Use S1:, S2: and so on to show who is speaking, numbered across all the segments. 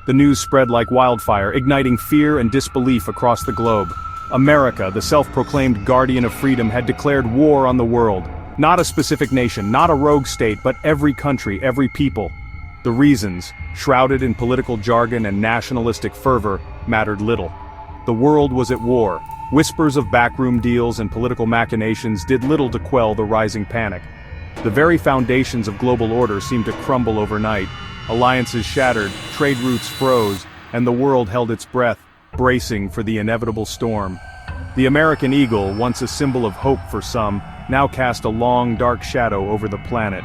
S1: The news spread like wildfire, igniting fear and disbelief across the globe. America, the self-proclaimed guardian of freedom, had declared war on the world. Not a specific nation, not a rogue state, but every country, every people. The reasons, shrouded in political jargon and nationalistic fervor, mattered little. The world was at war. Whispers of backroom deals and political machinations did little to quell the rising panic. The very foundations of global order seemed to crumble overnight. Alliances shattered, trade routes froze, and the world held its breath, bracing for the inevitable storm. The American eagle, once a symbol of hope for some, now cast a long, dark shadow over the planet.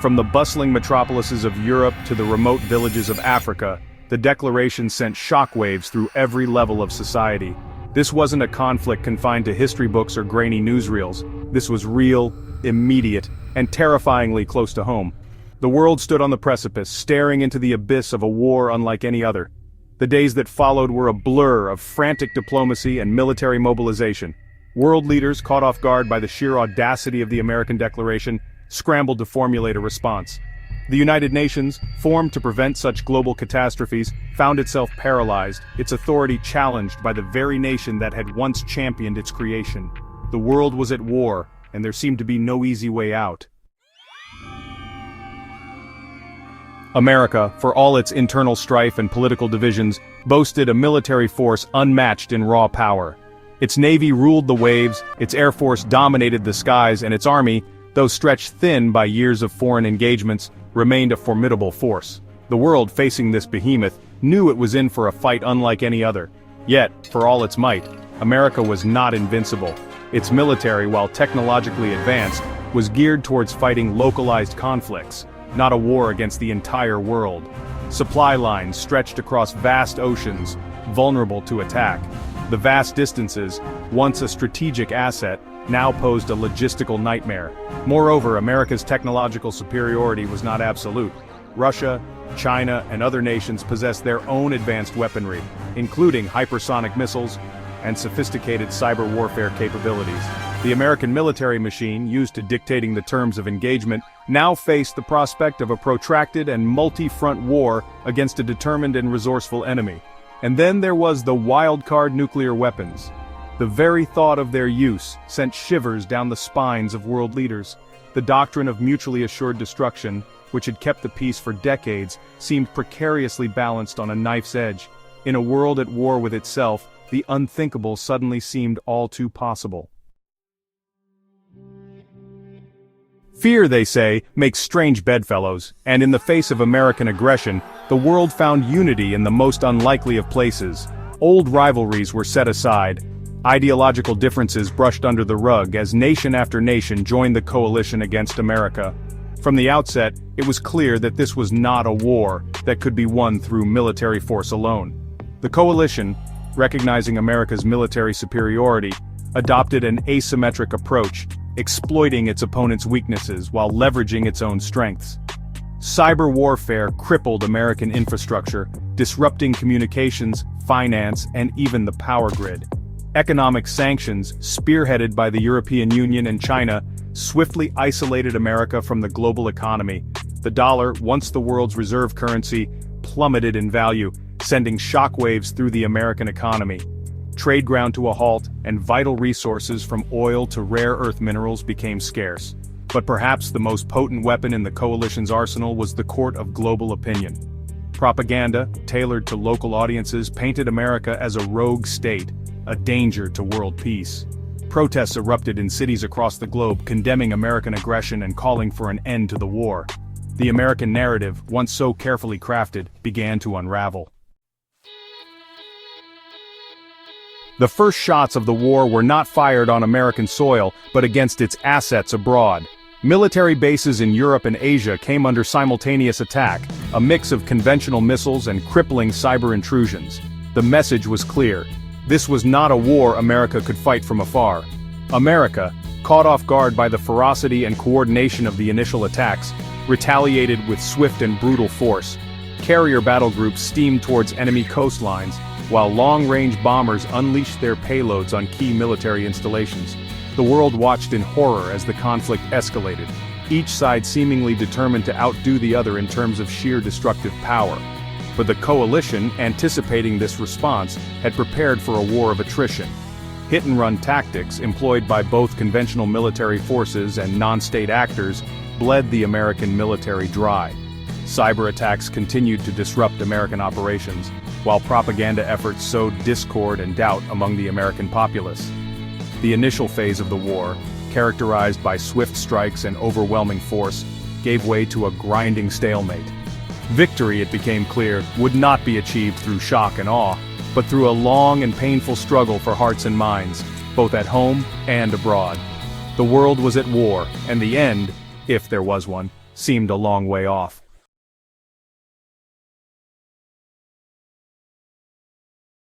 S1: From the bustling metropolises of Europe to the remote villages of Africa, the Declaration sent shockwaves through every level of society. This wasn't a conflict confined to history books or grainy newsreels. This was real, immediate, and terrifyingly close to home. The world stood on the precipice, staring into the abyss of a war unlike any other. The days that followed were a blur of frantic diplomacy and military mobilization. World leaders, caught off guard by the sheer audacity of the American Declaration, scrambled to formulate a response. The United Nations, formed to prevent such global catastrophes, found itself paralyzed, its authority challenged by the very nation that had once championed its creation. The world was at war, and there seemed to be no easy way out. America, for all its internal strife and political divisions, boasted a military force unmatched in raw power. Its navy ruled the waves, its air force dominated the skies, and its army, though stretched thin by years of foreign engagements, remained a formidable force. The world facing this behemoth knew it was in for a fight unlike any other. Yet, for all its might, America was not invincible. Its military, while technologically advanced, was geared towards fighting localized conflicts, not a war against the entire world. Supply lines stretched across vast oceans, vulnerable to attack. The vast distances, once a strategic asset, now posed a logistical nightmare. Moreover, America's technological superiority was not absolute. Russia, China, and other nations possessed their own advanced weaponry, including hypersonic missiles and sophisticated cyber warfare capabilities. The American military machine, used to dictating the terms of engagement, now faced the prospect of a protracted and multi-front war against a determined and resourceful enemy. And then there was the wild-card nuclear weapons. The very thought of their use sent shivers down the spines of world leaders. The doctrine of mutually assured destruction, which had kept the peace for decades, seemed precariously balanced on a knife's edge. In a world at war with itself, the unthinkable suddenly seemed all too possible. Fear, they say, makes strange bedfellows, and in the face of American aggression, the world found unity in the most unlikely of places. Old rivalries were set aside, ideological differences brushed under the rug as nation after nation joined the coalition against America. From the outset, it was clear that this was not a war that could be won through military force alone. The coalition, recognizing America's military superiority, adopted an asymmetric approach, exploiting its opponent's weaknesses while leveraging its own strengths. Cyber warfare crippled American infrastructure, disrupting communications, finance, and even the power grid. Economic sanctions, spearheaded by the European Union and China, swiftly isolated America from the global economy. The dollar, once the world's reserve currency, plummeted in value, sending shockwaves through the American economy. Trade ground to a halt, and vital resources from oil to rare earth minerals became scarce. But perhaps the most potent weapon in the coalition's arsenal was the court of global opinion. Propaganda, tailored to local audiences, painted America as a rogue state, a danger to world peace. Protests erupted in cities across the globe, condemning American aggression and calling for an end to the war. The American narrative, once so carefully crafted, began to unravel. The first shots of the war were not fired on American soil, but against its assets abroad. Military bases in Europe and Asia came under simultaneous attack, a mix of conventional missiles and crippling cyber intrusions. The message was clear. This was not a war America could fight from afar. America, caught off guard by the ferocity and coordination of the initial attacks, retaliated with swift and brutal force. Carrier battle groups steamed towards enemy coastlines, while long-range bombers unleashed their payloads on key military installations. The world watched in horror as the conflict escalated, each side seemingly determined to outdo the other in terms of sheer destructive power. But the coalition, anticipating this response, had prepared for a war of attrition. Hit-and-run tactics, employed by both conventional military forces and non-state actors, bled the American military dry. Cyber attacks continued to disrupt American operations, while propaganda efforts sowed discord and doubt among the American populace. The initial phase of the war, characterized by swift strikes and overwhelming force, gave way to a grinding stalemate. Victory, it became clear, would not be achieved through shock and awe, but through a long and painful struggle for hearts and minds, both at home and abroad. The world was at war, and the end, if there was one, seemed a long way off.